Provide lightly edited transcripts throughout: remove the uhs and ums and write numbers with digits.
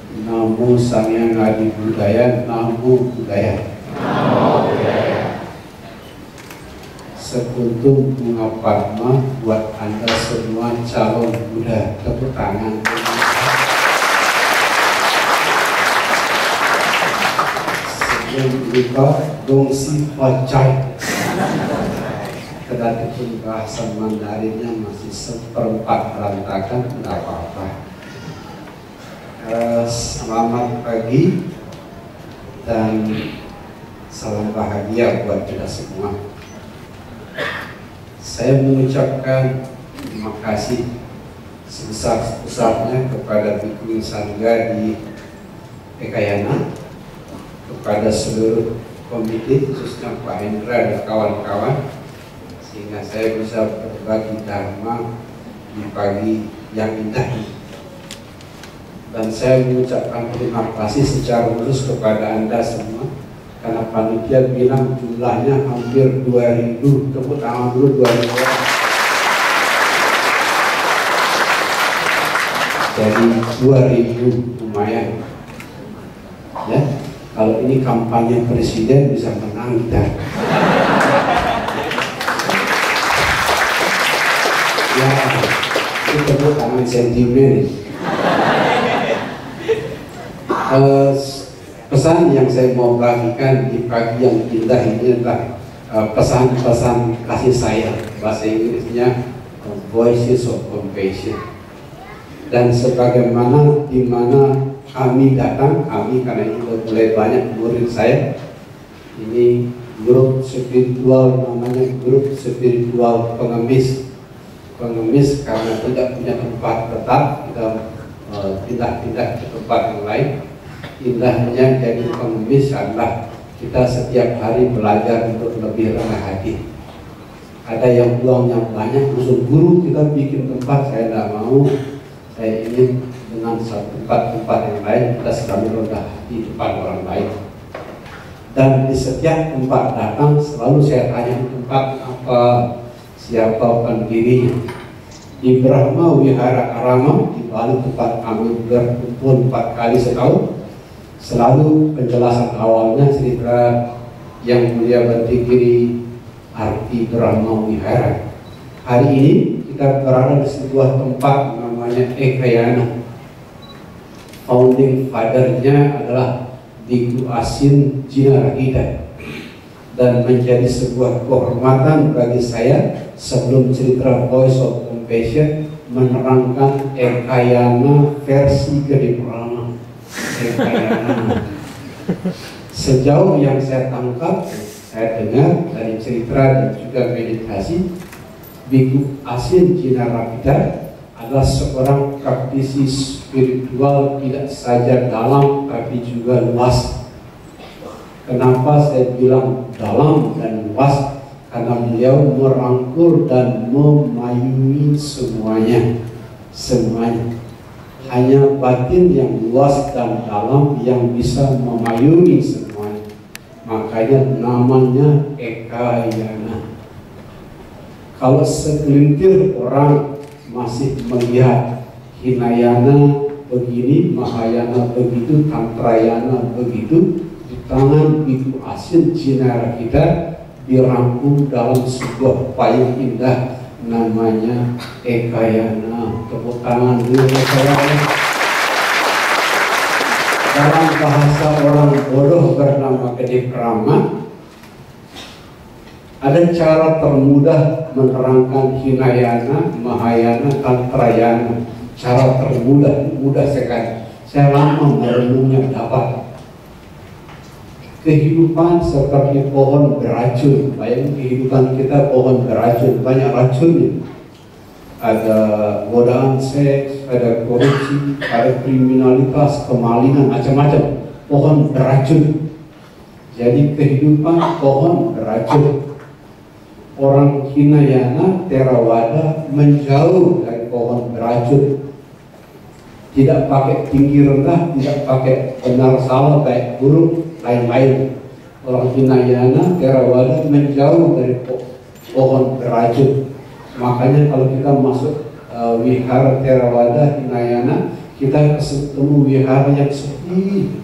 Namo Samyang Adi Budaya, Namo Budaya. Sekuntum bunga padma buat Anda semua calon Buddha. Tepuk tangan. Sebelum kita gongsi pacai. Kedati pun bahasa Mandarinnya masih seperempat berantakan, tidak apa-apa. Selamat pagi dan salam bahagia buat kita semua. Saya mengucapkan terima kasih sebesar-besarnya kepada Bikuni Sangga di Ekayana, kepada seluruh komite khususnya Pak Hendra dan kawan-kawan, sehingga saya bisa berbagi dharma di pagi yang indah ini. Dan saya mengucapkan terima kasih secara khusus kepada Anda semua, karena panitia bilang jumlahnya hampir 2000. Tepuk tangan dulu, 2000 orang. Jadi 2000 lumayan ya. Kalau ini kampanye presiden bisa menang kita. Ya, itu tepuk tangan sentimen. Pesan yang saya mau bagikan di pagi yang indah ini adalah pesan-pesan kasih sayang, bahasa Inggrisnya Voices of Compassion. Dan sebagaimana di mana kami datang, kami karena ini mulai banyak murid saya, ini grup spiritual, namanya grup spiritual pengemis karena tidak punya tempat tetap, kita pindah-pindah ke tempat yang lain. Indahnya jadi pengemis adalah kita setiap hari belajar untuk lebih rendah hati. Ada yang uangnya banyak, usul guru kita bikin tempat, saya tidak mau. Saya ingin dengan satu tempat yang lain kita selalu rendah hati di depan orang lain. Dan di setiap tempat datang selalu saya tanya tempat apa, siapa pendirinya. Di Brahma Wihara Arama, di Bali tempat kami berkumpul 4 kali setahun, selalu penjelasan awalnya cerita yang mulia berdiri arti Brahma Wihara. Hari ini kita berada di sebuah tempat namanya Ekayana. Founding father-nya adalah Biku Asin Jinarahita, dan menjadi sebuah kehormatan bagi saya sebelum cerita Voice of Compassion menerangkan Ekayana versi Gede Purana. Sejauh yang saya tangkap, saya dengar dari cerita dan juga meditasi, Biku Asin Jinarahita adalah seorang praktisi spiritual tidak saja dalam tapi juga luas. Kenapa saya bilang dalam dan luas? Karena beliau merangkul dan memayungi semuanya. Hanya batin yang luas dan dalam yang bisa memayungi semuanya. Makanya namanya Ekayana. Kalau segelintir orang masih melihat Hinayana begini, Mahayana begitu, Tantrayana begitu, di tangan Biku Asin Jinarahita dirangkum dalam sebuah payung indah namanya Ekayana. Tepuk tangan dulu Ekayana. Dalam bahasa orang bodoh bernama Gede Krama, ada cara termudah menerangkan Hinayana, Mahayana, Tantrayana. Cara termudah, mudah sekali. Saya lama merenungnya dapat. Kehidupan seperti pohon beracun. Bayangkan kehidupan kita pohon beracun, banyak racunnya. Ada godaan seks, ada korupsi, ada kriminalitas, kemalingan, macam-macam. Pohon beracun. Jadi kehidupan pohon beracun. Orang Hinayana, Theravada menjauh dari pohon beracun. Tidak pakai tinggi rendah, tidak pakai benar salah, baik buruk, lain-lain. Orang Hinayana, Theravada menjauh dari pohon beracun. Makanya kalau kita masuk wihara Theravada Hinayana, kita ketemu wihara yang sepi,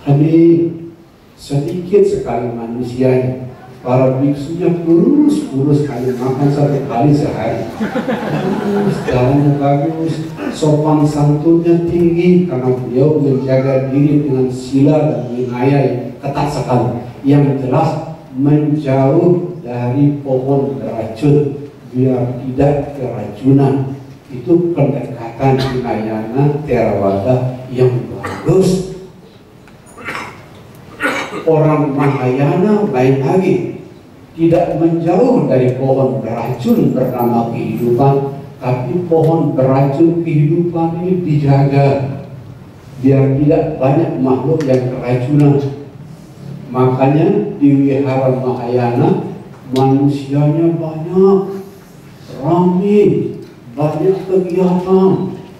hening, sedikit sekali manusianya. Para biksunya kurus hanya makan 1 kali sehari. Bagus, jalannya bagus, sopan santunnya tinggi karena beliau menjaga diri dengan sila dan winaya yang ketat sekali. Yang jelas menjauh dari pohon beracun biar tidak keracunan. Itu pendekatan Hinayana Theravada yang bagus. Orang Mahayana lain lagi, tidak menjauh dari pohon beracun bernama kehidupan, tapi pohon beracun kehidupan ini dijaga biar tidak banyak makhluk yang keracunan. Makanya di wihara Mahayana manusianya banyak, ramai, banyak kegiatan,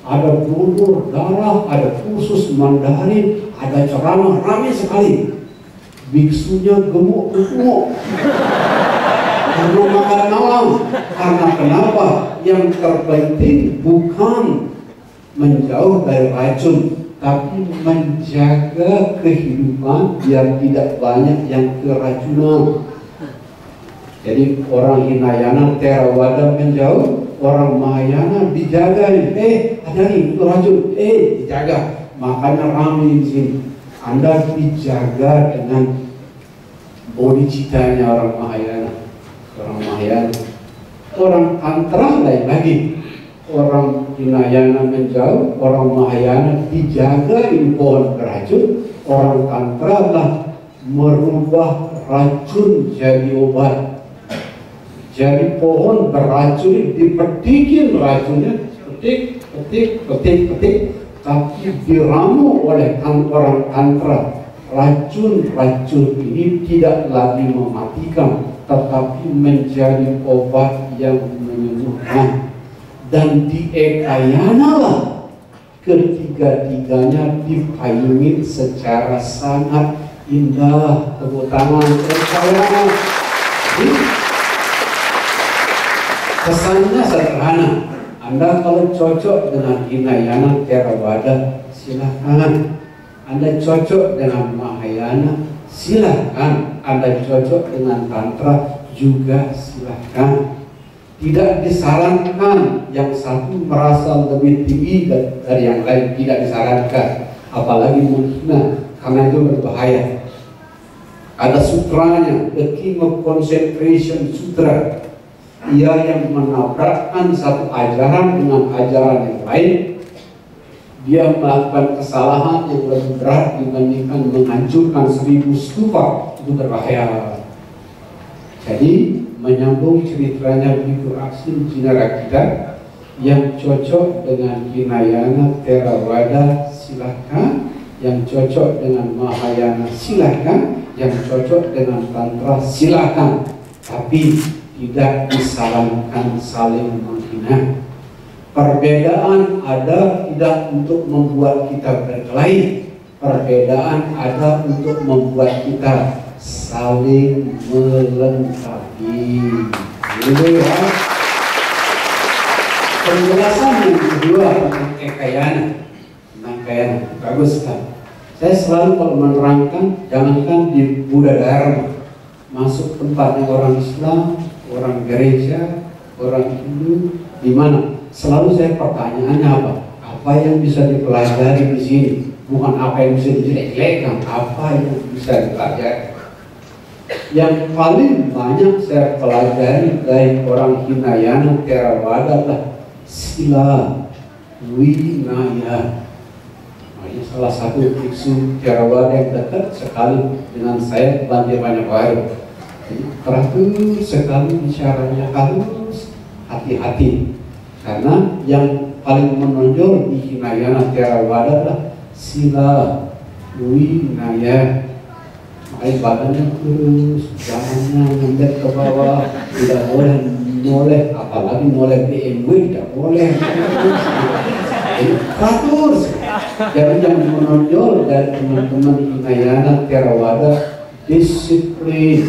ada donor darah, ada kursus Mandarin, ada ceramah, ramai sekali. Biksunya gemuk-gemuk karena makan malam. Karena kenapa? Yang terpenting bukan menjauh dari racun, tapi menjaga kehidupan biar tidak banyak yang keracunan. Jadi orang Hinayana Theravada menjauh, orang Mahayana dijaga. Ada nih racun, dijaga. Makanya ramai di sini. Anda dijaga dengan bodhicittanya orang Mahayana. Orang Mahayana, orang Tantra lain lagi. Orang Hinayana menjauh, orang Mahayana dijaga di pohon beracun. Orang Tantra adalah merubah racun jadi obat. Jadi pohon beracun dipetikin racunnya, petik, tapi diramu oleh orang Tantra. Racun-racun ini tidak lagi mematikan, tetapi menjadi obat yang menyembuhkan. Dan di Ekayana lah ketiga-tiganya dipayungi secara sangat indah. Tepuk tangan Ekayana. Kesannya sederhana. Anda kalau cocok dengan Hinayana Theravada, silakan. Anda cocok dengan Mahayana, silakan. Anda cocok dengan Tantra, juga silakan. Tidak disarankan yang satu merasa lebih tinggi dari yang lain, tidak disarankan. Apalagi menghina, karena itu berbahaya. Ada sutranya, The King of Concentration Sutra. Ia yang menabrakkan satu ajaran dengan ajaran yang lain. Dia melakukan kesalahan yang lebih berat dibandingkan menghancurkan 1000 stupa. Itu berbahaya. Jadi menyambung ceritanya Bhikkhu Aksin Jinarakkhita, yang cocok dengan Hinayana Theravada silakan, yang cocok dengan Mahayana silakan, yang cocok dengan Tantra silakan. Tapi tidak disarankan saling menghina. Perbedaan ada tidak untuk membuat kita berkelahi. Perbedaan ada untuk membuat kita saling melengkapi. Gitu ya. Penjelasan yang kedua tentang Ekayana, bagus kan? Saya selalu kalau menerangkan, jangankan di Buddha Dharma, masuk tempatnya orang Islam, orang gereja, orang Hindu, di mana? Selalu saya pertanyaannya apa? Apa yang bisa dipelajari di sini? Bukan apa yang bisa dijelek-jelekan, apa yang bisa dipelajari. Yang paling banyak saya pelajari dari orang Hinayana Theravada adalah sila winaya. Ini salah satu biksu Theravada yang dekat sekali dengan saya, Bante Panyabaru. Teratur sekali bicaranya, halus, hati-hati. Karena yang paling menonjol di Hinayana Theravada adalah sila winaya. Makanya badannya kurus, jalannya mendet ke bawah, tidak boleh noleh, apalagi noleh BMW, tidak boleh. Teratur. Jadi yang menonjol dari teman-teman Hinayana Theravada, disiplin,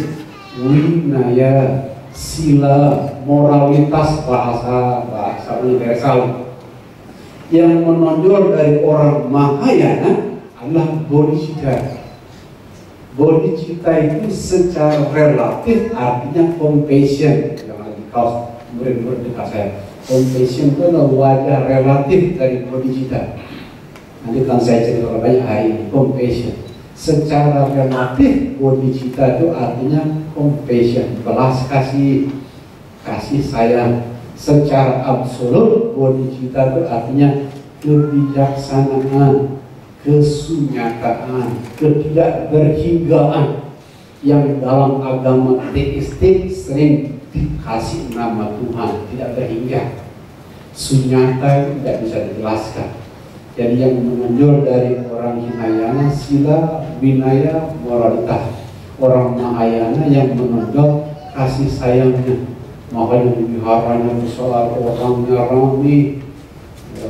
winaya, sila, moralitas, bahasa universal. yang menonjol dari orang Mahayana adalah bodhicitta. Bodhicitta itu secara relatif artinya compassion. Yang lagi kaos murid-murid dekat saya, compassion itu adalah wajah relatif dari bodhicitta. Nanti kan saya cerita banyak hari ini, compassion. Secara relatif bodhicitta itu artinya compassion, belas kasih, kasih sayang. Secara absolut bodhicitta itu artinya kebijaksanaan, kesunyataan, ketidakberhinggaan yang dalam agama teistik sering dikasih nama Tuhan, tidak berhingga. Sunyata itu tidak bisa dijelaskan. Jadi yang menonjol dari orang Hinayana sila, winaya, moralitas. Orang Mahayana yang menonjol kasih sayangnya. Makanya di biharanya besar, orangnya ramai.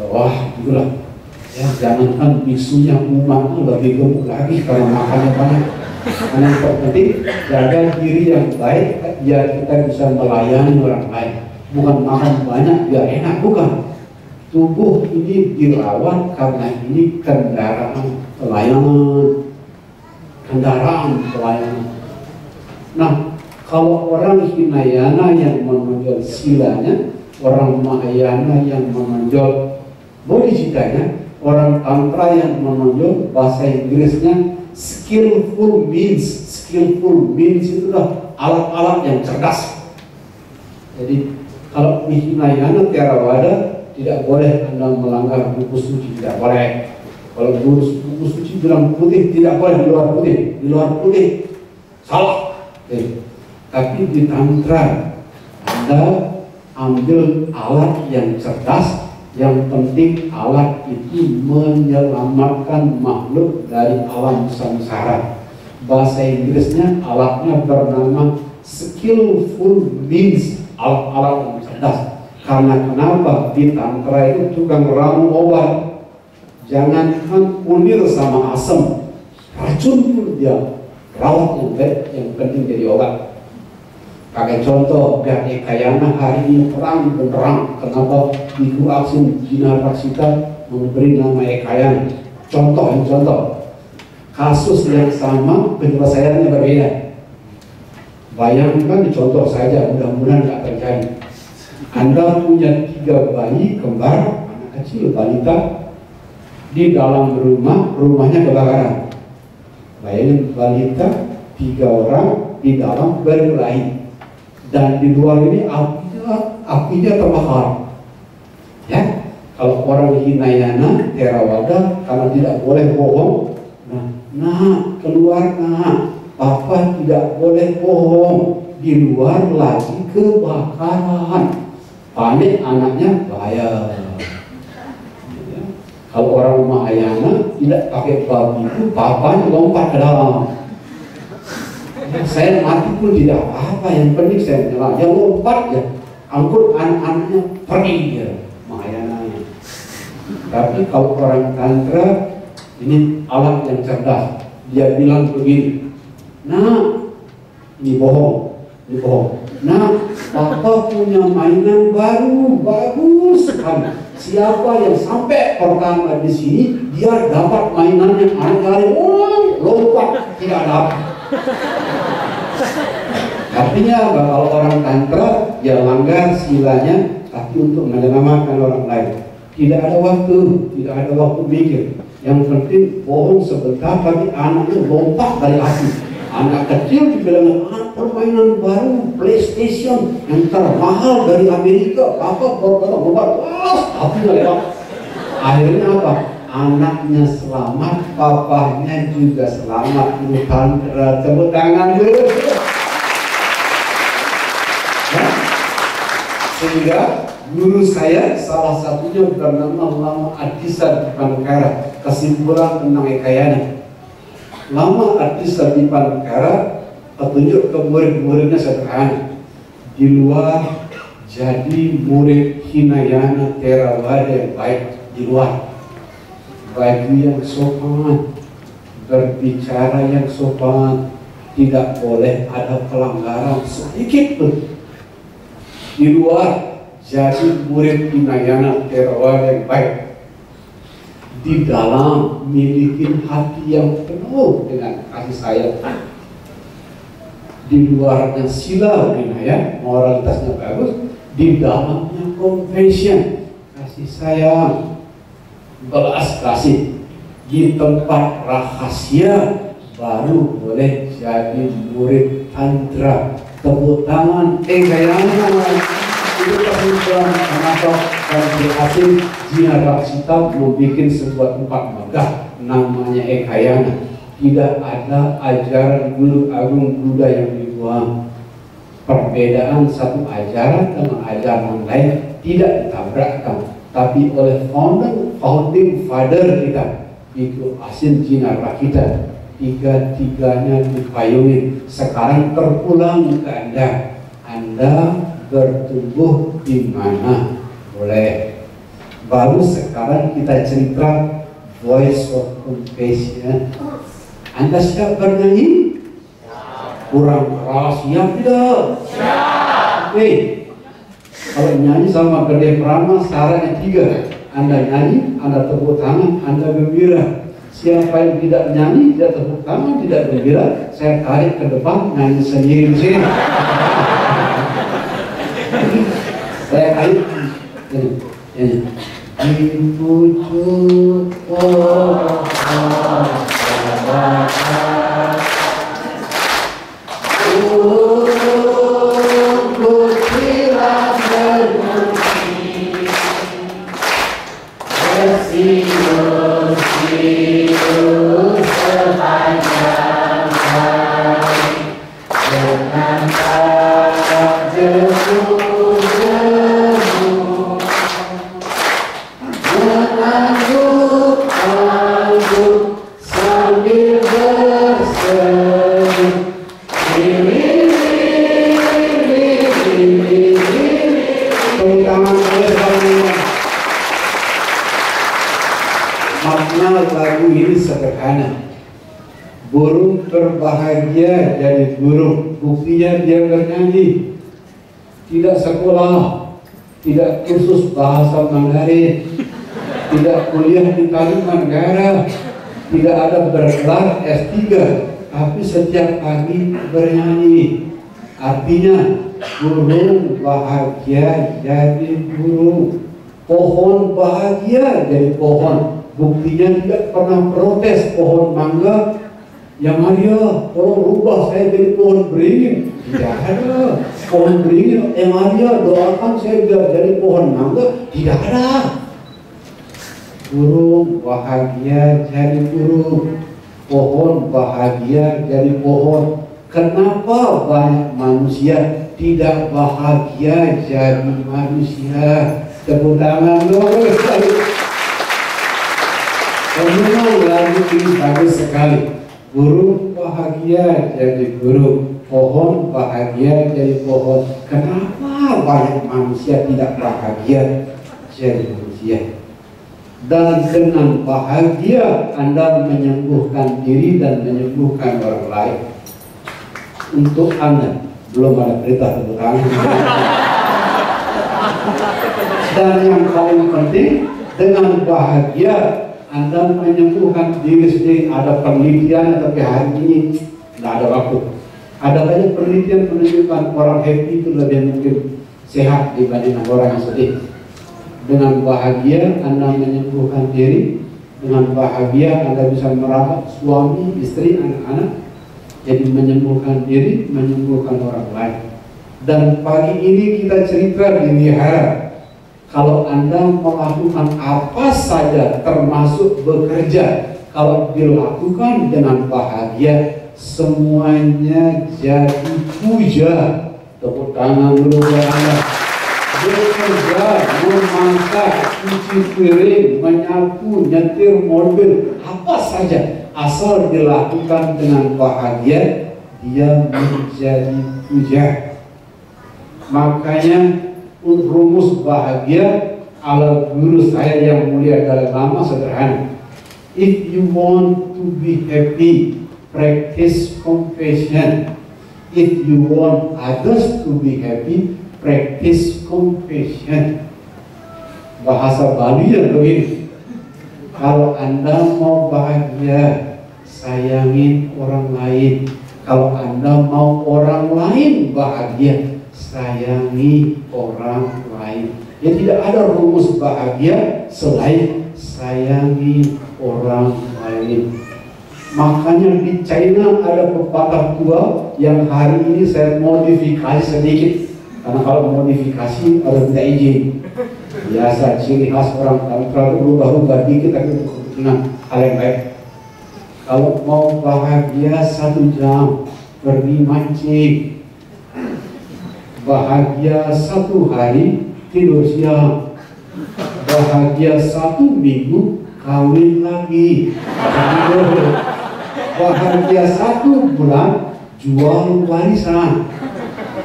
Wah, itulah. Ya, jangankan biksunya, umatnya lebih gemuk lagi karena makannya banyak. Karena yang terpenting jaga diri yang baik biar kita bisa melayani orang lain. Bukan makan banyak biar enak, bukan. Tubuh ini dirawat karena ini kendaraan pelayanan. Nah, kalau orang Hinayana yang menonjol silanya, orang Mahayana yang menonjol bodhicittanya, orang Tantra yang menonjol bahasa Inggrisnya skillful means. Skillful means itu adalah alat-alat yang cerdas. Jadi kalau di Hinayana Theravada tidak boleh Anda melanggar buku suci, tidak boleh. Kalau buku suci bilang putih, tidak boleh di luar putih. Di luar putih salah. Tapi di Tantra Anda ambil alat yang cerdas. Yang penting alat itu menyelamatkan makhluk dari alam samsara. Bahasa Inggrisnya alatnya bernama skillful means, alat-alat yang cerdas. Karena kenapa? Di Tantra itu tukang ramu obat. Jangankan kunir sama asam, racun pun dia rawat yang baik, yang penting jadi obat. Pakai contoh, biar Ekayana hari ini perang benerang. Kenapa Biku Aksin Jinar Raksita memberi nama Ekayana? Contoh. Kasus yang sama, penyelesaiannya berbeda. Bayangkan contoh saja, mudah-mudahan tidak terjadi. Anda punya 3 bayi kembar, anak kecil, balita, di dalam rumahnya kebakaran. Bayangin balita, 3 orang di dalam berkelahi. Dan di luar ini apinya terbakar. Ya, kalau orang Hinayana Theravada karena tidak boleh bohong, keluar papa tidak boleh bohong, di luar lagi kebakaran, panik anaknya bahaya. Ya. Kalau orang Mahayana tidak pakai babi itu, papanya lompat ke dalam. Saya mati pun tidak apa-apa, yang penting saya menyerah. Yang lompat ya, angkut anak-anaknya pergi dia, Mahayananya. Tapi kalau orang Tantra ini alat yang cerdas. Dia bilang begini, ini bohong. Papa punya mainan baru, bagus sekali. Siapa yang sampai pertama di sini, dia dapat mainannya. Anak-anak lompat tidak dapat. Artinya kalau orang Tantra dia langgar silanya, tapi untuk menyelamatkan orang lain. Tidak ada waktu mikir. Yang penting bohong sebentar, tapi anaknya lompat dari api. Anak kecil dibilang permainan baru PlayStation yang termahal dari Amerika. Papa lompat, apinya lewat. Akhirnya apa? Anaknya selamat, papanya juga selamat. Tantra, tepuk tangan dulu. Ya? Sehingga guru saya salah satunya bernama Lama Adisa Dipanakara. Kesimpulan tentang Ekayana. Lama Adisa Dipanakara petunjuk ke murid-muridnya sederhana. Di luar jadi murid Hinayana Theravada yang baik di luar. Baju yang sopan, berbicara yang sopan, tidak boleh ada pelanggaran sedikit pun. Di luar jadi murid Hinayana Theravada yang baik. di dalam memiliki hati yang penuh dengan kasih sayang. Di luarnya sila ya, moralitasnya bagus, di dalamnya compassion, kasih sayang, belas kasih. Di tempat rahasia baru boleh jadi murid tantra. Tepuk tangan, kayaknya itu kesimpulan kenapa dan berhasil Jina Rakshita membuat sebuah tempat megah namanya Ekayana. Tidak ada ajaran guru agung Buddha yang dibuang. Perbedaan satu ajaran dengan ajaran lain tidak ditabrakkan, tapi oleh founding father kita, Biku Asin Jina Rakshita, tiga-tiganya dipayungi. Sekarang terpulang ke Anda bertumbuh di mana? Boleh. Baru sekarang kita cerita voice of compassion. Anda siap bernyanyi? Kurang keras, siap tidak? Oke. Kalau nyanyi sama Gede Prama, syaratnya 3. Anda nyanyi, Anda tepuk tangan, Anda gembira. Siapa yang tidak nyanyi, tidak tepuk tangan, tidak gembira, saya tarik ke depan, nyanyi sendiri di sini. Saya tarik ini. Dipujuk burung berbahagia jadi burung, buktinya dia bernyanyi. Tidak sekolah, tidak kursus bahasa Mandarin, tidak kuliah di Tarumanegara, tidak ada bergelar S3, tapi setiap pagi bernyanyi. Artinya burung bahagia jadi burung, pohon bahagia jadi pohon. Buktinya tidak pernah protes pohon mangga. Ya Maria, tolong rubah saya jadi pohon beringin. Tidak ada. Pohon beringin, Maria doakan saya biar jadi pohon mangga. Tidak ada. Burung bahagia jadi burung, pohon bahagia jadi pohon. Kenapa banyak manusia tidak bahagia jadi manusia? Tepuk tangan dong. Memang lagu ini bagus sekali. Burung bahagia jadi burung, pohon bahagia jadi pohon. Kenapa banyak manusia tidak bahagia jadi manusia? Dan dengan bahagia Anda menyembuhkan diri dan menyembuhkan orang lain. Untuk Anda belum ada perintah tepuk tangan. Dan yang paling penting, dengan bahagia Anda menyembuhkan diri sendiri. Ada penelitian, tapi hari ini tidak ada waktu. Ada banyak penelitian menunjukkan orang happy itu lebih mungkin sehat dibanding orang yang sedih. Dengan bahagia Anda menyembuhkan diri. Dengan bahagia Anda bisa merawat suami, istri, anak-anak. Jadi menyembuhkan diri, menyembuhkan orang lain. Dan pagi ini kita cerita di wihara. Kalau Anda melakukan apa saja termasuk bekerja, kalau dilakukan dengan bahagia, semuanya jadi puja. Tepuk tangan dulu buat Anda. Bekerja, memasak, cuci piring, menyapu, nyetir mobil, apa saja, asal dilakukan dengan bahagia, dia menjadi puja. Makanya rumus bahagia ala guru saya yang mulia Dalai Lama sederhana. If you want to be happy, practice compassion. If you want others to be happy, practice compassion. Bahasa Bali yang begini. Kalau Anda mau bahagia, sayangin orang lain. Kalau Anda mau orang lain bahagia, sayangi orang lain. Ya, tidak ada rumus bahagia selain sayangi orang lain. Makanya di China ada pepatah tua yang hari ini saya modifikasi sedikit. Karena kalau modifikasi harus minta izin. Biasa ciri khas orang tantra itu berubah-ubah dikit tapi untuk kepentingan hal yang baik. Kalau mau bahagia 1 jam pergi mancing, bahagia 1 hari tidur siang, bahagia 1 minggu kawin lagi, bahagia 1 bulan jual warisan.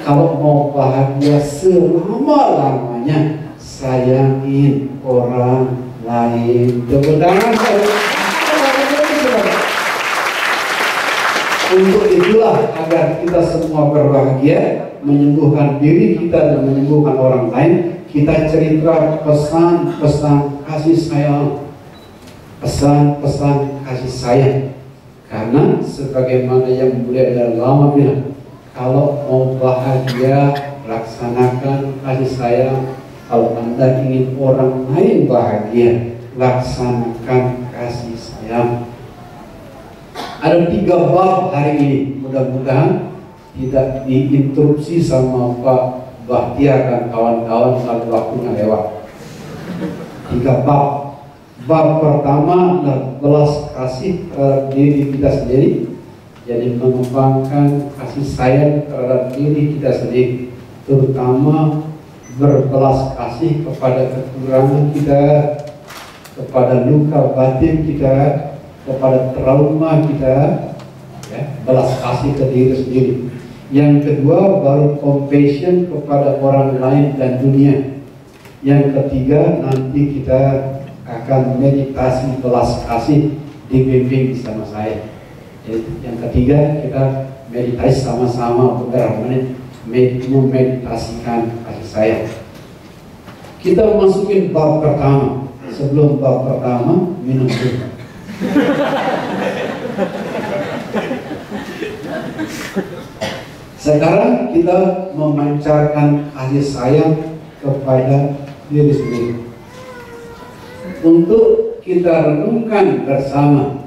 Kalau mau bahagia selama-lamanya, sayangin orang lain. Tepuk tangan. Untuk itulah agar kita semua berbahagia, menyembuhkan diri kita dan menyembuhkan orang lain, kita cerita pesan-pesan kasih sayang, pesan-pesan kasih sayang. Karena sebagaimana yang mulia dan lama bilang, kalau mau bahagia, laksanakan kasih sayang. Kalau Anda ingin orang lain bahagia, laksanakan kasih sayang. Ada 3 bab hari ini. Mudah-mudahan tidak diinterupsi sama Pak Bahtiar dan kawan-kawan kalau waktunya lewat. 3 bab. Bab pertama adalah belas kasih terhadap diri kita sendiri. Jadi mengembangkan kasih sayang terhadap diri kita sendiri, terutama berbelas kasih kepada kekurangan kita, kepada luka batin kita, kepada trauma kita, ya, belas kasih ke diri sendiri. Yang kedua baru compassion kepada orang lain dan dunia. Yang ketiga nanti kita akan meditasi belas kasih dibimbing sama saya. Jadi, yang ketiga kita meditasi sama-sama beberapa menit memeditasikan kasih sayang. Kita masukin bab pertama. Sebelum bab pertama minum dulu. Sekarang kita memancarkan kasih sayang kepada diri sendiri. Untuk kita renungkan bersama,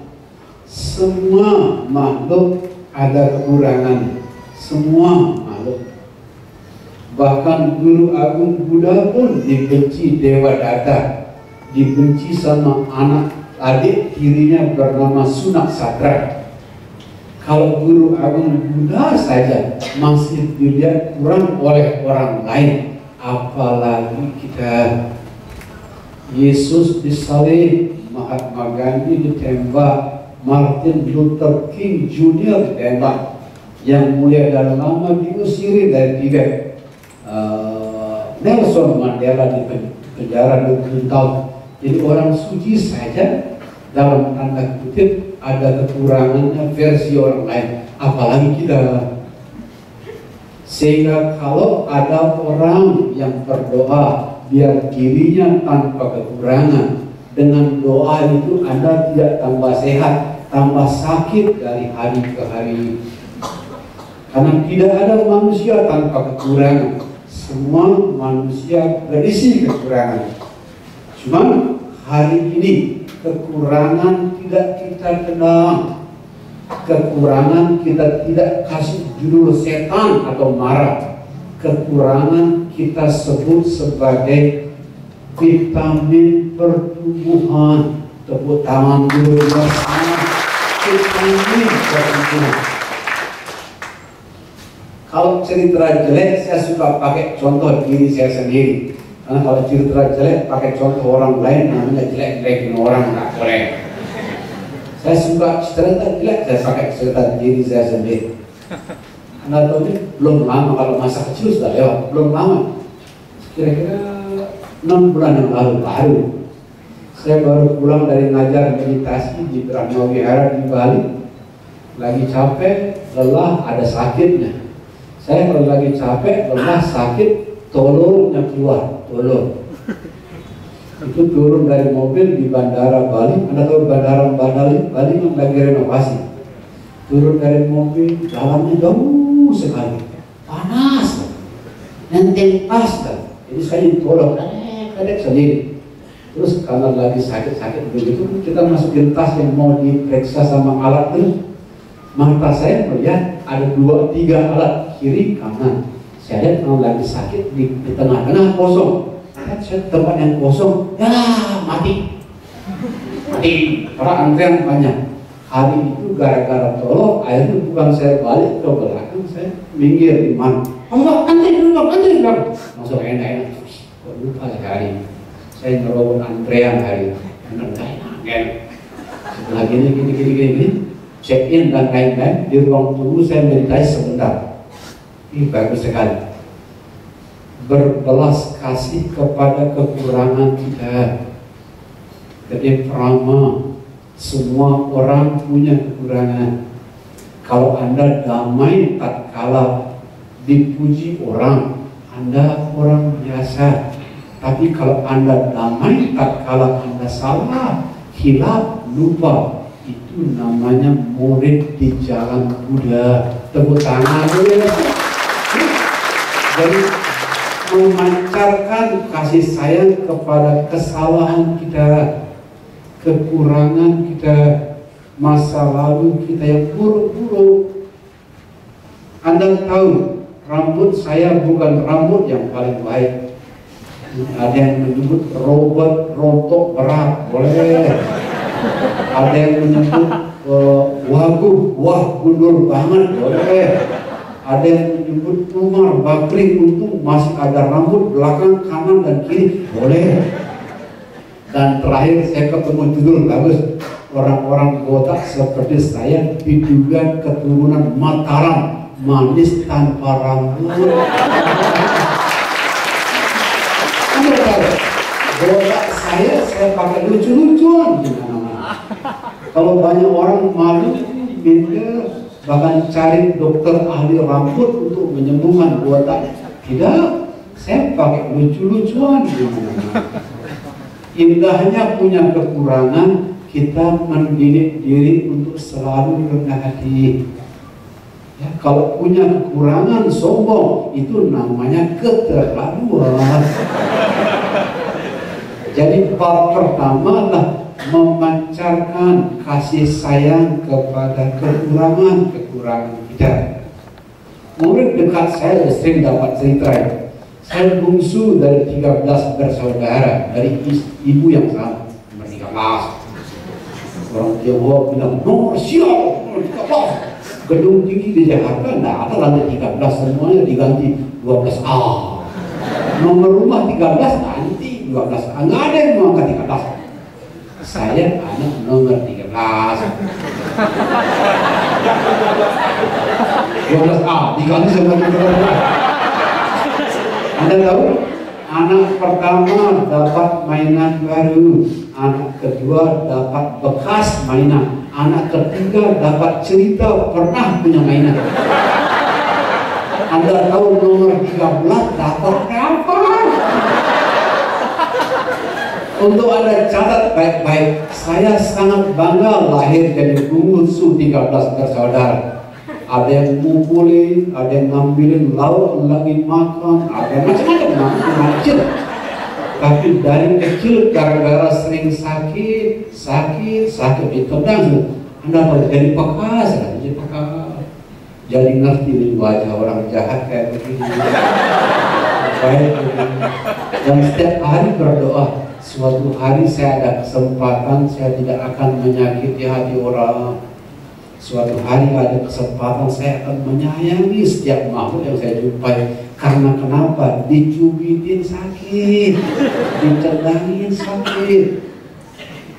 semua makhluk ada kekurangan. Semua makhluk. Bahkan Guru Agung Buddha pun dibenci Dewa Data, dibenci sama anak adik tirinya bernama Sunak Sadra. Kalau Guru Agung Buddha saja masih dilihat kurang oleh orang lain, apalagi kita. Yesus disalib, Mahatma Gandhi ditembak, Martin Luther King Jr. ditembak, yang mulia dan lama diusiri dari Tibet. Nelson Mandela di penjara 20 tahun. Jadi orang suci saja dalam tanda kutip ada kekurangannya versi orang lain, apalagi kita. Sehingga kalau ada orang yang berdoa biar dirinya tanpa kekurangan, dengan doa itu Anda tidak tambah sehat, tambah sakit dari hari ke hari. Karena tidak ada manusia tanpa kekurangan. Semua manusia berisi kekurangan. Cuman hari ini kekurangan tidak kita kenal. Kekurangan kita tidak kasih judul setan atau marah. Kekurangan kita sebut sebagai vitamin pertumbuhan. Tepuk tangan dulu bersama. Vitamin pertumbuhan. Kalau cerita jelek, saya suka pakai contoh diri saya sendiri. Karena kalau cerita jelek, pakai contoh orang lain, namanya jelek-jelekin orang, nggak boleh. Saya suka cerita jelek, saya pakai cerita diri saya sendiri. Anda tahu ini belum lama, kalau masa kecil sudah lewat, belum lama. Kira-kira 6 bulan yang lalu, baru. Saya baru pulang dari ngajar meditasi di Brahma Wihara di Bali. Lagi capek, lelah, ada sakitnya. Saya kalau lagi capek, lelah, sakit, tololnya keluar, tolol. Itu turun dari mobil di Bandara Bali. Anda tahu Bandara Bali yang lagi renovasi. Turun dari mobil, jalannya jauh sekali, panas, nenteng pas kan. Jadi saya ditolong, kadek sendiri. Terus karena lagi sakit begitu, kita masukin tas yang mau diperiksa sama alat itu. Mata saya melihat ada 2-3 alat kiri kanan. Saya lihat kalau lagi sakit di tengah-tengah kosong. Saya tempat yang kosong, ya mati. Orang antrian banyak. Hari itu gara-gara tolong, akhirnya bukan saya balik ke belakang, saya minggir di mana. Oh, antri dulu, langsung enak-enak. Kok lupa sekali. Saya ngerobot antrean hari itu. Enak. Setelah gini. Check in dan lain-lain, di ruang tunggu saya meditasi sebentar. Ini bagus sekali. Berbelas kasih kepada kekurangan kita. Jadi Prama, semua orang punya kekurangan. Kalau Anda damai tatkala dipuji orang, Anda orang biasa. Tapi kalau Anda damai tatkala Anda salah, hilaf, lupa, itu namanya murid di jalan Buddha. Tepuk tangan dulu. Jadi memancarkan kasih sayang kepada kesalahan kita, kekurangan kita, masa lalu kita yang buruk-buruk. Anda tahu, rambut saya bukan rambut yang paling baik. Ada yang menyebut robot rontok berat, boleh. Ada yang menyebut wah gundul banget, boleh. Ada yang menyebut Umar Bakri untung masih ada rambut belakang, kanan dan kiri, boleh. Dan terakhir saya ketemu judul bagus, orang-orang botak seperti saya diduga keturunan Mataram, manis tanpa rambut. Botak saya pakai lucu-lucuan. Kalau banyak orang malu, minder, bahkan cari dokter ahli rambut untuk menyembuhkan botak. Tidak, saya pakai lucu-lucuan. Indahnya punya kekurangan, kita mendidik diri untuk selalu rendah hati. Ya, kalau punya kekurangan sombong, itu namanya keterlaluan. Jadi bab pertama adalah memancarkan kasih sayang kepada kekurangan kita. Murid dekat saya sering dapat cerita. Saya bungsu dari 13 bersaudara, dari ibu yang sama, nomor 13. Orang Tionghoa bilang, nomor siap, nomor 13. Gedung tinggi di Jakarta, tidak ada lantai 13, semuanya diganti 12A. Nomor rumah 13, nanti 12A, nggak ada yang mau angkat 13. Saya anak nomor 13. 12A, diganti sama 13. Anda tahu, anak pertama dapat mainan baru, anak kedua dapat bekas mainan, anak ketiga dapat cerita pernah punya mainan. Anda tahu nomor 13 dapat apa? Untuk Anda catat baik-baik, saya sangat bangga lahir dari bungsu 13 bersaudara. Ada yang ngumpulin, ada yang ngambilin lauk lagi makan, ada macam-macam macam. Tapi dari kecil gara-gara sering sakit ditendang, Anda harus jadi peka, jadi ngerti di wajah orang jahat kayak begini. Baik, dan setiap hari berdoa, suatu hari saya ada kesempatan, saya tidak akan menyakiti hati orang. Suatu hari ada kesempatan saya akan menyayangi setiap makhluk yang saya jumpai. Karena kenapa? Dicubitin sakit, ditendangin sakit.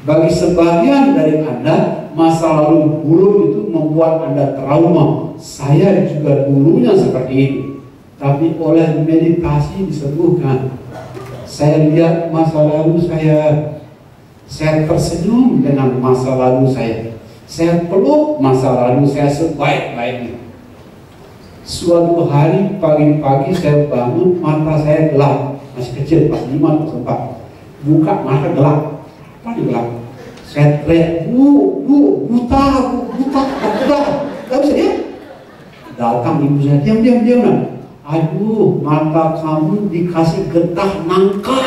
Bagi sebagian dari Anda, masa lalu buruk itu membuat Anda trauma. Saya juga dulunya seperti itu. Tapi oleh meditasi disembuhkan. Saya lihat masa lalu saya tersenyum dengan masa lalu saya. Saya peluk masa lalu saya sebaik-baiknya. Suatu hari pagi-pagi saya bangun, mata saya gelap, masih kecil, pas 5 atau 4. buka mata gelap. Apa nih gelap? Saya teriak, buta, nggak bisa dia. Datang ibu saya, diam. Aduh, mata kamu dikasih getah nangka.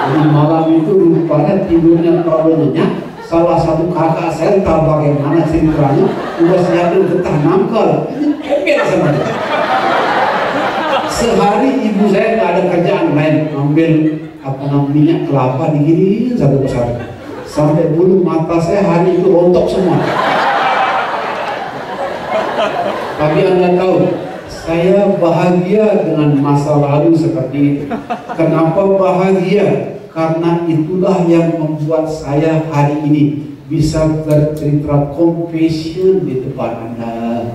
Di malam itu rupanya tidurnya terlalu nyenyak. Salah satu kakak saya entah bagaimana ceritanya, udah siapin getah nangka. Ini sama dia. Sehari ibu saya nggak ada kerjaan lain, ambil minyak kelapa diginiin satu persatu, sampai bulu mata saya hari itu rontok semua. Tapi Anda tahu, saya bahagia dengan masa lalu seperti itu. Kenapa bahagia? Karena itulah yang membuat saya hari ini bisa bercerita confession di depan Anda.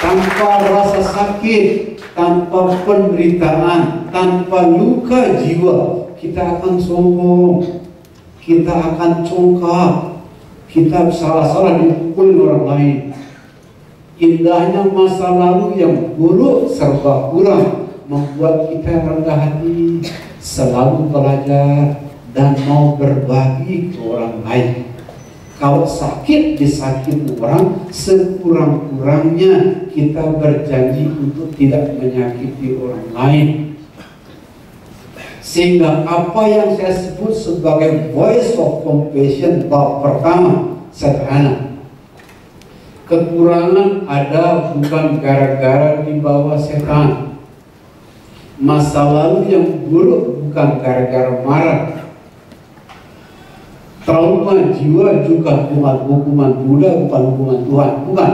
Tanpa rasa sakit, tanpa penderitaan, tanpa luka jiwa, kita akan sombong, kita akan congkak, kita salah-salah dipukul orang lain. Indahnya masa lalu yang buruk serba kurang membuat kita rendah hati, selalu belajar dan mau berbagi ke orang lain. Kalau sakit disakiti orang, sekurang-kurangnya kita berjanji untuk tidak menyakiti orang lain. Sehingga apa yang saya sebut sebagai voice of compassion bab pertama sederhana. Kekurangan ada bukan gara-gara dibawa setan. Masa lalu yang buruk bukan gara-gara marah. Trauma jiwa juga bukan hukuman Buddha, bukan hukuman Tuhan, bukan.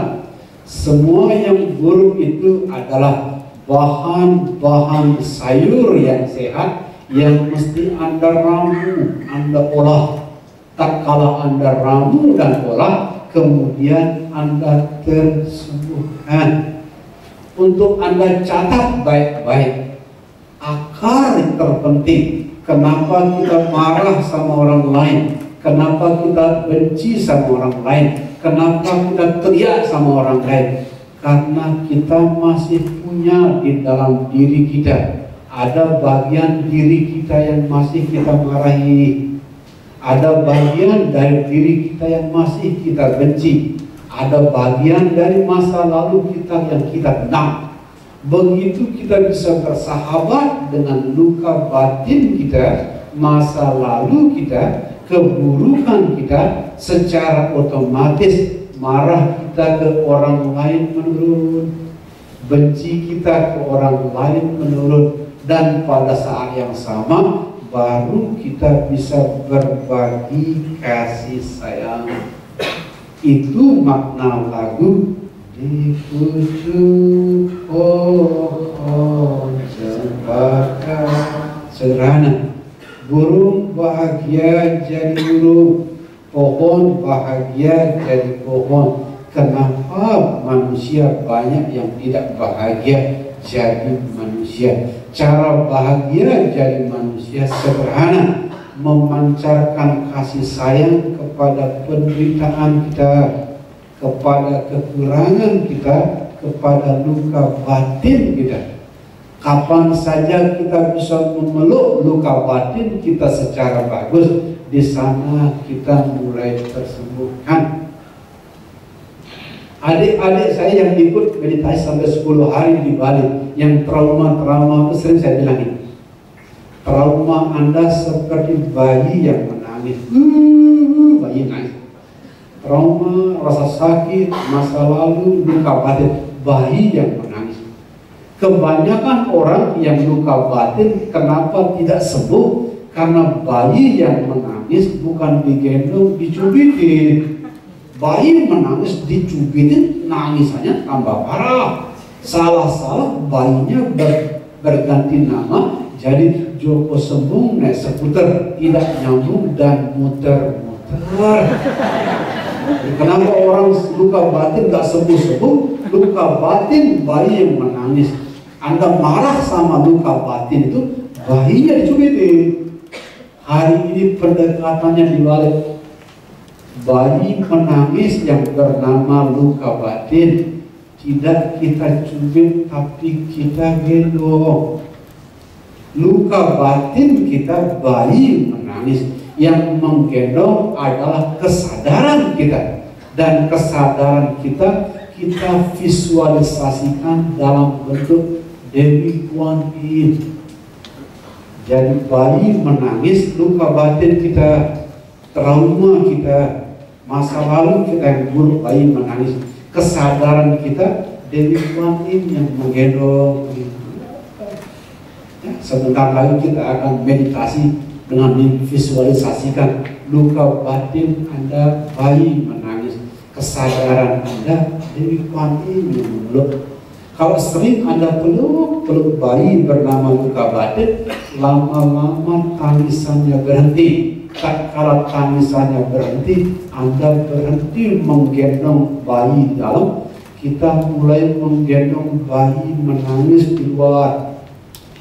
Semua yang buruk itu adalah bahan-bahan sayur yang sehat yang mesti Anda ramu, Anda olah. Tak kala Anda ramu dan olah, kemudian Anda tersembuhkan. Untuk Anda catat baik-baik, akar yang terpenting kenapa kita marah sama orang lain, kenapa kita benci sama orang lain, kenapa kita teriak sama orang lain, karena kita masih punya di dalam diri kita ada bagian diri kita yang masih kita marahi, ada bagian dari diri kita yang masih kita benci, ada bagian dari masa lalu kita yang kita dendam. Begitu kita bisa bersahabat dengan luka batin kita, masa lalu kita, keburukan kita, secara otomatis marah kita ke orang lain menurun, benci kita ke orang lain menurun, dan pada saat yang sama baru kita bisa berbagi kasih sayang. Itu makna lagu di pucuk pohon cempaka. Sederhana, burung bahagia jadi burung, pohon bahagia jadi pohon. Kenapa manusia banyak yang tidak bahagia jadi manusia? Cara bahagia jadi manusia sederhana, memancarkan kasih sayang kepada penderitaan kita, kepada kekurangan kita, kepada luka batin kita. Kapan saja kita bisa memeluk luka batin kita secara bagus, di sana kita mulai tersembuhkan. Adik-adik saya yang ikut meditasi sampai 10 hari di Bali, yang trauma-trauma itu sering saya bilangin, trauma Anda seperti bayi yang menangis, bayi nangis. Trauma, rasa sakit, masa lalu, luka batin, bayi yang menangis. Kebanyakan orang yang luka batin kenapa tidak sembuh? Karena bayi yang menangis bukan digendong, dicubitin. Bayi menangis dicubitin, nangisannya tambah parah. Salah-salah bayinya berganti nama jadi Joko Sembung naik skuter, tidak nyambung dan muter-muter. Kenapa orang luka batin gak sembuh-sembuh? Luka batin bayi yang menangis. Anda marah sama luka batin itu, bayinya dicubitin. Hari ini pendekatannya dibalik. Bayi menangis yang bernama luka batin tidak kita cubit tapi kita gendong. Luka batin kita bayi menangis. Yang menggendong adalah kesadaran kita, dan kesadaran kita visualisasikan dalam bentuk Dewi Kuan Yin. Jadi bayi menangis, luka batin kita, trauma kita, masa lalu kita yang buruk, bayi menangis. Kesadaran kita Dewi Kuan Yin yang menggendong. Sebentar lagi kita akan meditasi dengan memvisualisasikan luka batin Anda bayi menangis, kesadaran Anda Dewi Kuan Yin yang memeluk. Kalau sering Anda peluk bayi bernama luka batin, lama-lama tangisannya berhenti. Kalau tangisannya berhenti, Anda berhenti menggendong bayi di dalam. Kita mulai menggendong bayi menangis di luar.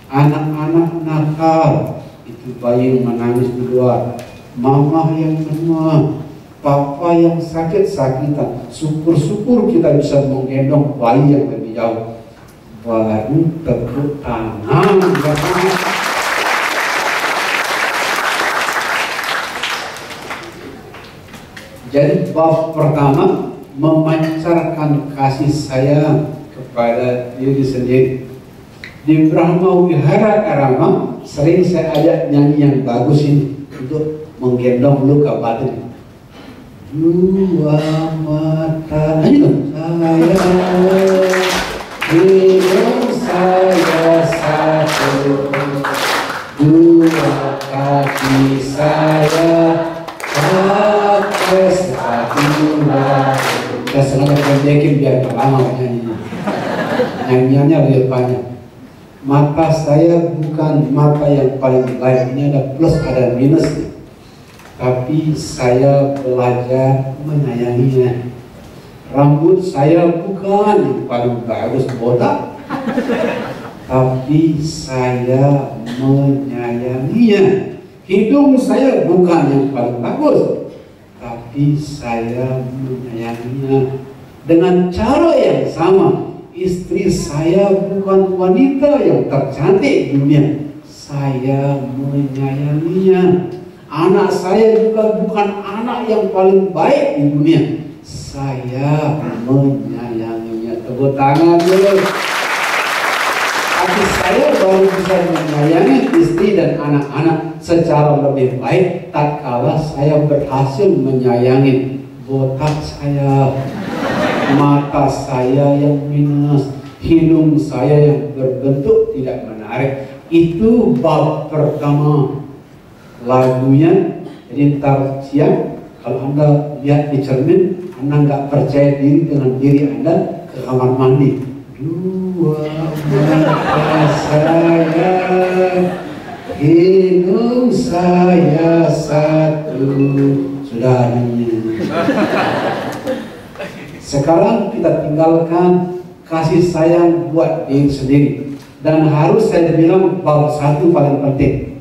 Anak-anak nakal, itu bayi yang menangis di luar. Mama yang menua, papa yang sakit-sakitan. Syukur-syukur kita bisa menggendong bayi yang lebih jauh. Baru tepuk tangan. Jadi bab pertama, memancarkan kasih sayang kepada diri sendiri. Di Brahma Wihara Karama sering saya ajak nyanyi yang bagus ini untuk menggendong luka batin. Dua mata saya, hidung saya satu, dua kaki saya pakai sepatu baru. Kita sengaja pendekin biar lama nyanyinya. Nyanyiannya lebih banyak. Mata saya bukan mata yang paling baik, ini ada plus ada minusnya. Tapi saya belajar menyayanginya. Rambut saya bukan yang paling bagus, botak, tapi saya menyayanginya. Hidung saya bukan yang paling bagus, tapi saya menyayanginya. Dengan cara yang sama, istri saya bukan wanita yang tercantik di dunia, saya menyayanginya. Anak saya juga bukan anak yang paling baik di dunia, saya menyayanginya. Tepuk tangan dulu. Tapi saya baru bisa menyayangi istri dan anak-anak secara lebih baik tatkala saya berhasil menyayangi botak saya, mata saya yang minus, hidung saya yang berbentuk tidak menarik. Itu bab pertama. Lagunya, jadi ntar siang kalau Anda lihat di cermin, Anda nggak percaya diri dengan diri Anda, ke kamar mandi. Dua mata saya, hidung saya satu. Sudah ini. Sekarang kita tinggalkan kasih sayang buat diri sendiri. Dan harus saya bilang bab satu paling penting.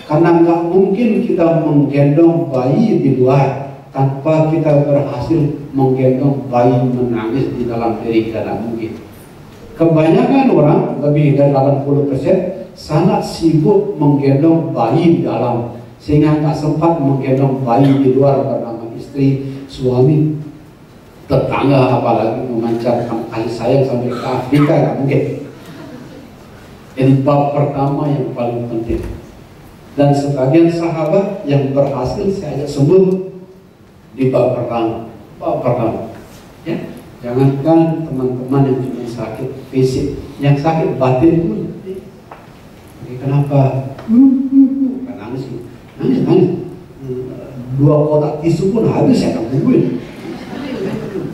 Karena nggak mungkin kita menggendong bayi di luar tanpa kita berhasil menggendong bayi menangis di dalam diri kita, tidak mungkin. Kebanyakan orang, lebih dari 80%, sangat sibuk menggendong bayi di dalam, sehingga nggak sempat menggendong bayi di luar bernama istri, suami, tetangga, apalagi memancarkan kasih sayang sampai ke Afrika, nggak mungkin. Jadi bab pertama yang paling penting. Dan sebagian sahabat yang berhasil saya ajak sembuh di bab pertama. Bab pertama, ya, jangankan teman-teman yang cuma sakit fisik, yang sakit batin pun. Jadi kenapa? Nangis, nangis. 2 kotak tisu pun habis saya tungguin.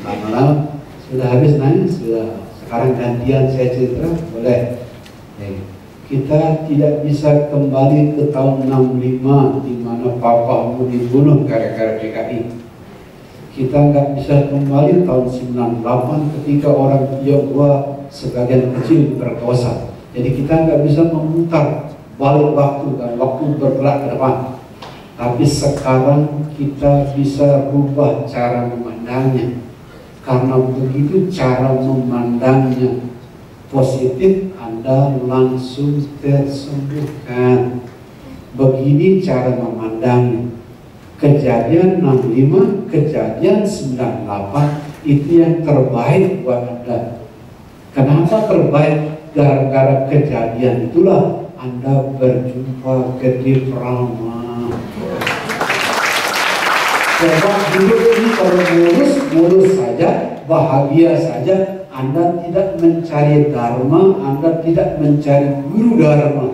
Lama-lama sudah habis nangis, sudah. Sekarang gantian saya cerita, boleh. Kita tidak bisa kembali ke tahun 65 di mana papamu dibunuh gara-gara PKI. Kita nggak bisa kembali tahun 98 ketika orang Tionghoa sebagian kecil berdosa. Jadi kita nggak bisa memutar balik waktu dan waktu bergerak ke depan. Tapi sekarang kita bisa rubah cara memandangnya. Karena begitu cara memandangnya positif, Anda langsung tersembuhkan. Begini cara memandangnya. Kejadian 65, kejadian 98 itu yang terbaik buat Anda. Kenapa terbaik? Gara-gara kejadian itulah Anda berjumpa Gede Prama. Sebab hidup ini kalau mulus saja, bahagia saja, Anda tidak mencari dharma, Anda tidak mencari guru dharma.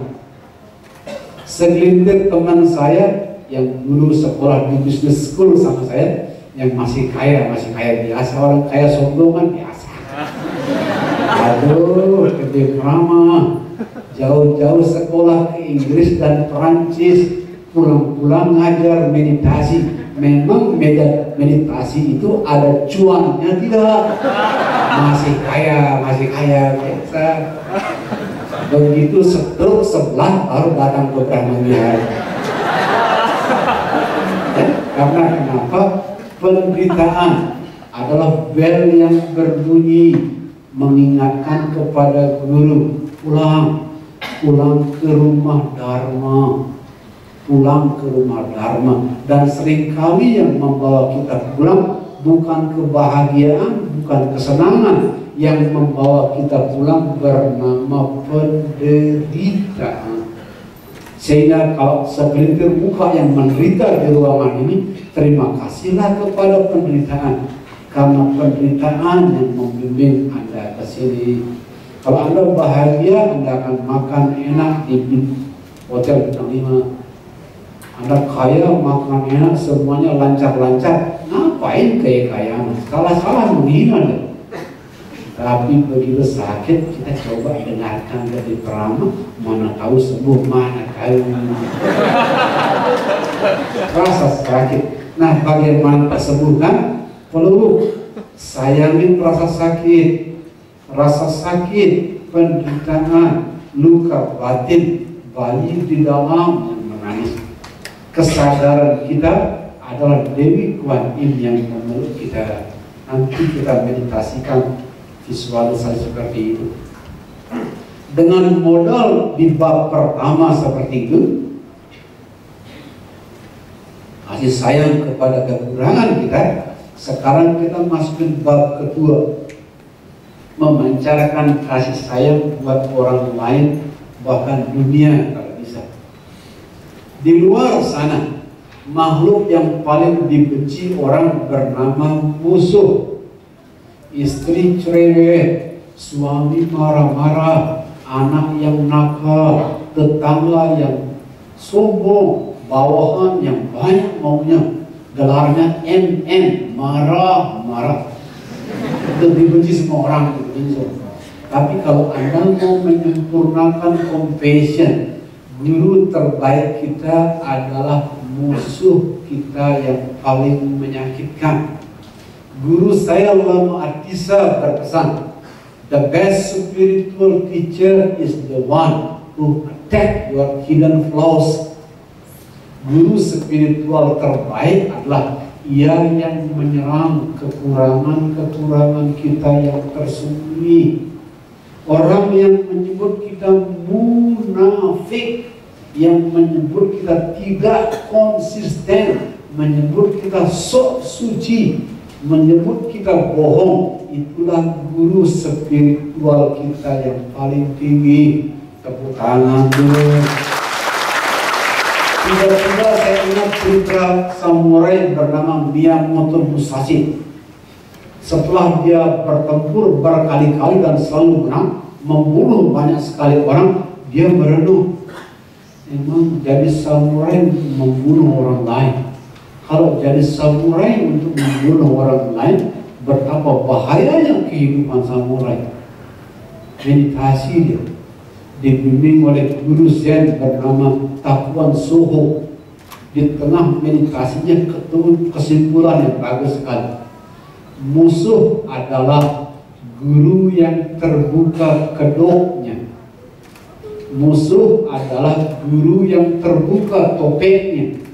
Segelintir teman saya yang dulu sekolah di business school sama saya, yang masih kaya biasa, orang kaya sombongan biasa. Aduh, Gede Prama jauh-jauh sekolah ke Inggris dan Perancis, pulang-pulang ngajar meditasi. Memang meditasi itu ada cuannya tidak? Masih kaya biasa. Begitu setruk sebelah baru datang ke Brahma Vihara. Karena kenapa? Penderitaan adalah bel yang berbunyi mengingatkan kepada guru, pulang ke rumah Dharma, pulang ke rumah Dharma. Dan seringkali yang membawa kita pulang bukan kebahagiaan, bukan kesenangan. Yang membawa kita pulang bernama penderitaan. Sehingga kalau segelintir muka yang menderita di ruangan ini, terima kasihlah kepada penderitaan. Karena penderitaan yang membimbing Anda ke sini. Kalau Anda bahagia, Anda akan makan enak di hotel bintang 5. Anda kaya, makan enak, semuanya lancar-lancar. Ngapain kaya-kayaan? Salah-salah menghina deh. Tapi begitu sakit, kita coba dengarkan dari Prama, mana tahu sembuh, mana tahu. Rasa sakit. Nah, bagaimana tersembuhkan? Perlu sayangin rasa sakit, penderitaan, luka batin, bayi di dalam yang menangis. Kesadaran kita adalah Dewi Kuan Yin yang memeluk kita. Nanti kita meditasikan visualisasi seperti itu. Dengan modal di bab pertama seperti itu, kasih sayang kepada kekurangan kita. Sekarang kita masukin bab kedua, memancarkan kasih sayang buat orang lain, bahkan dunia kalau bisa. Di luar sana, makhluk yang paling dibenci orang bernama musuh. Istri cerewet, suami marah-marah, anak yang nakal, tetangga yang sombong, bawahan yang banyak maunya. Gelarnya MN, marah-marah. Itu dibenci semua orang. Tapi kalau Anda mau menyempurnakan compassion, guru terbaik kita adalah musuh kita yang paling menyakitkan. Guru saya Lama Artisa berpesan, the best spiritual teacher is the one who attack your hidden flaws. Guru spiritual terbaik adalah ia yang menyerang kekurangan-kekurangan kita yang tersembunyi. Orang yang menyebut kita munafik, yang menyebut kita tidak konsisten, menyebut kita sok suci, menyebut kita bohong, itulah guru spiritual kita yang paling tinggi. Tepuk tangan dulu. Tiba-tiba saya ingat cerita samurai bernama Miyamoto Musashi. Setelah dia bertempur berkali-kali dan selalu menang, membunuh banyak sekali orang, dia merenung. Memang jadi samurai membunuh orang lain. Kalau jadi samurai untuk membunuh orang lain, betapa bahayanya kehidupan samurai. Meditasi dia, dibimbing oleh guru Zen bernama Takuan Soho. Di tengah meditasinya ketemu kesimpulan yang bagus sekali. Musuh adalah guru yang terbuka kedoknya. Musuh adalah guru yang terbuka topengnya.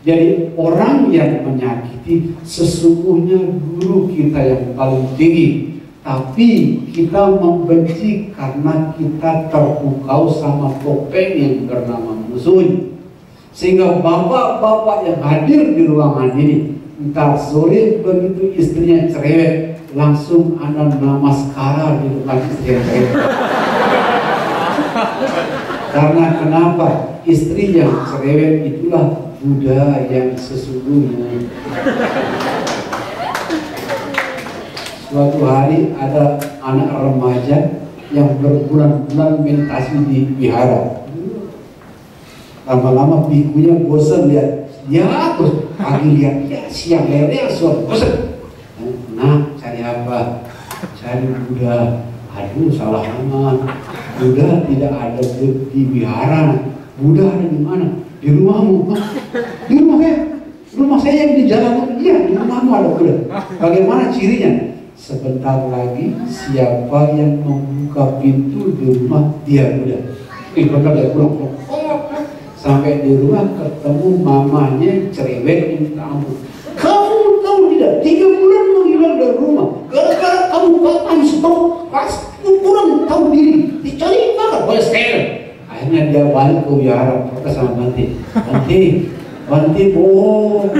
Jadi orang yang menyakiti sesungguhnya guru kita yang paling tinggi, tapi kita membenci karena kita terpukau sama topeng yang bernama musuh. Sehingga bapak-bapak yang hadir di ruangan ini, entar sore begitu istrinya cerewet, langsung Anda namaskara di depan istri yang cerewet. Karena kenapa? Istri yang cerewet itulah Buddha yang sesungguhnya. Suatu hari ada anak remaja yang berbulan-bulan meditasi di wihara. Lama-lama bikunya bosan lihat dia, terus pagi lihat dia, siang lihat sore bosan. Nah, cari apa? Cari Buddha. Aduh, salah alamat. Buddha tidak ada di wihara. Buddha ada di mana? Di rumahmu. Di rumah saya. Rumah saya yang di jalan. Iya, di rumahmu ada Buddha. Bagaimana cirinya? Sebentar lagi siapa yang membuka pintu di rumah dia Buddha. Benar dia pulang. Sampai di rumah ketemu mamanya cerewet minta ampun. Kamu tahu tidak? 3 bulan menghilang dari rumah. Gara-gara kamu papan stok, pas kurang tahu diri. Dicari makan banyak sekali. Akhirnya dia balik ke wihara, protes sama Bante bohong.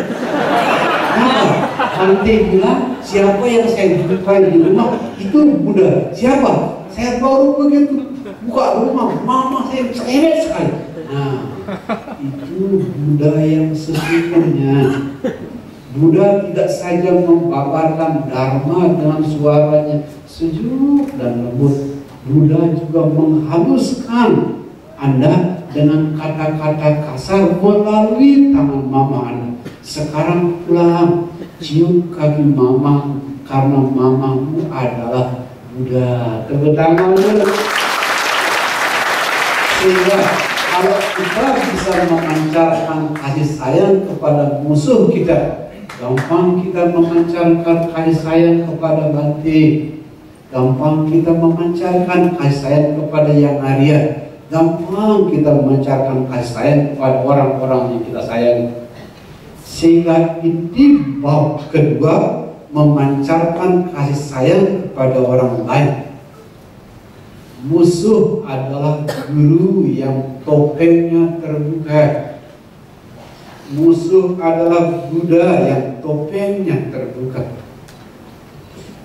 Nah, Bante bilang siapa yang saya jumpai di rumah itu Buddha. Siapa? Saya baru begitu buka rumah, mama saya cerewet sekali. Nah, itu Buddha yang sesungguhnya. Buddha tidak saja membabarkan dharma dengan suaranya sejuk dan lembut. Buddha juga menghaluskan Anda dengan kata-kata kasar melalui tangan mama Anda. Sekarang pulang, cium kaki mama karena mamamu adalah Buddha. Tepuk tangan dulu. Sehingga kalau kita bisa memancarkan kasih sayang kepada musuh kita, gampang kita memancarkan kasih sayang kepada Bante, gampang kita memancarkan kasih sayang kepada yang Arya, gampang kita memancarkan kasih sayang kepada orang-orang yang kita sayang. Sehingga inti bab kedua, memancarkan kasih sayang kepada orang lain. Musuh adalah guru yang topengnya terbuka. Musuh adalah Buddha yang topengnya terbuka.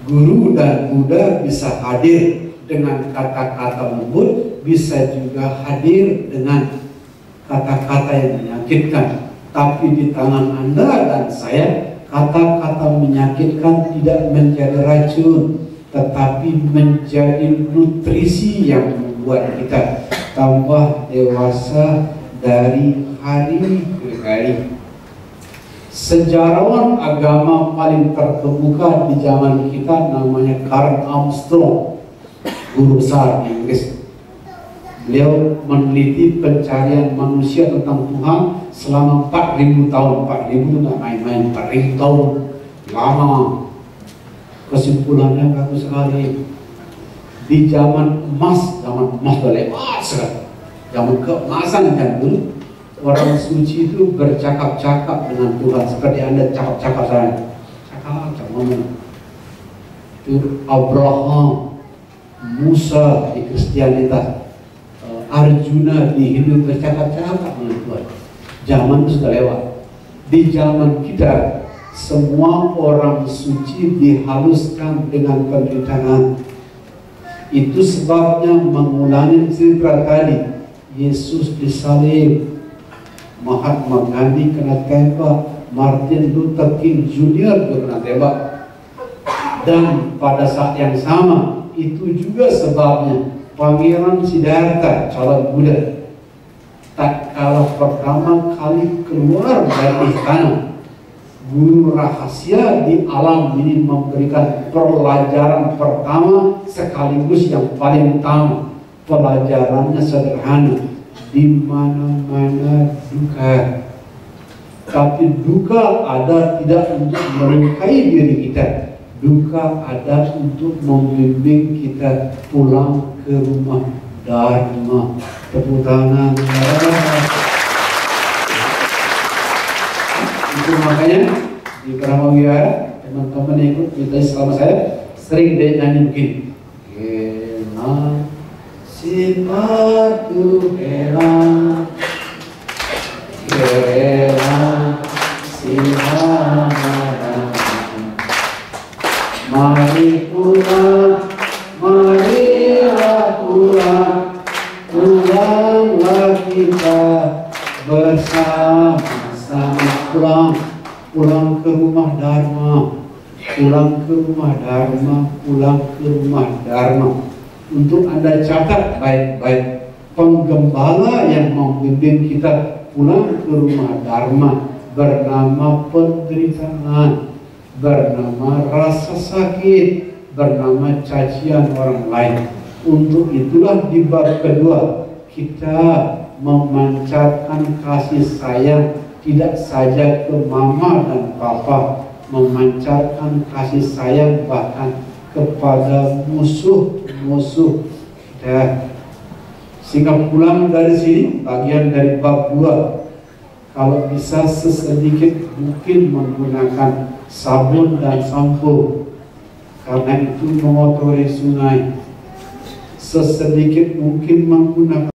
Guru dan Buddha bisa hadir dengan kata-kata lembut, bisa juga hadir dengan kata-kata yang menyakitkan. Tapi di tangan Anda dan saya, kata-kata menyakitkan tidak menjadi racun, tetapi menjadi nutrisi yang membuat kita tambah dewasa dari hari ke hari. Sejarawan agama paling terkemuka di zaman kita namanya Karl Armstrong, guru besar di Inggris. Beliau meneliti pencarian manusia tentang Tuhan selama 4.000 tahun. 4.000 itu nggak main-main, 4.000 tahun lama. Kesimpulannya bagus sekali. Di zaman emas udah lewat sekali. Zaman keemasan kan dulu, orang suci itu bercakap-cakap dengan Tuhan seperti Anda cakap-cakap saya. Cakap ngomong. Itu Abraham, Musa di Kristianitas, Arjuna di Hindu bercakap-cakap dengan Tuhan. Zaman itu sudah lewat. Di zaman kita, semua orang suci dihaluskan dengan penderitaan. Itu sebabnya mengulangi cerita tadi. Yesus disalib, Mahatma Gandhi kena tembak, Martin Luther King Jr. juga kena tembak. Dan pada saat yang sama, itu juga sebabnya Pangeran Siddhartha, calon Buddha, tak kalah pertama kali keluar dari istana, guru rahasia di alam ini memberikan pelajaran pertama sekaligus yang paling utama. Pelajarannya sederhana, di mana-mana duka. Tapi duka ada tidak untuk melukai diri kita, duka ada untuk membimbing kita pulang ke rumah Dharma. Tepuk tangan. Itu makanya di Pramawira teman-teman yang ikut kita selama saya sering deh nyanyi begini. Kena sifatu kena sifatu mari pulang, marilah pulang, pulanglah kita bersama-sama. Pulang ke rumah Dharma, pulang ke rumah Dharma, pulang ke rumah Dharma. Untuk Anda catat baik-baik, penggembala yang membimbing kita pulang ke rumah Dharma bernama penderitaan, bernama rasa sakit, bernama cacian orang lain. Untuk itulah di bab kedua kita memancarkan kasih sayang tidak saja ke mama dan papa, memancarkan kasih sayang bahkan kepada musuh-musuh kita. Sehingga pulang dari sini bagian dari bab 2, kalau bisa sesedikit mungkin menggunakan sabun dan sampo, karena itu mengotori sungai. Sesedikit mungkin menggunakan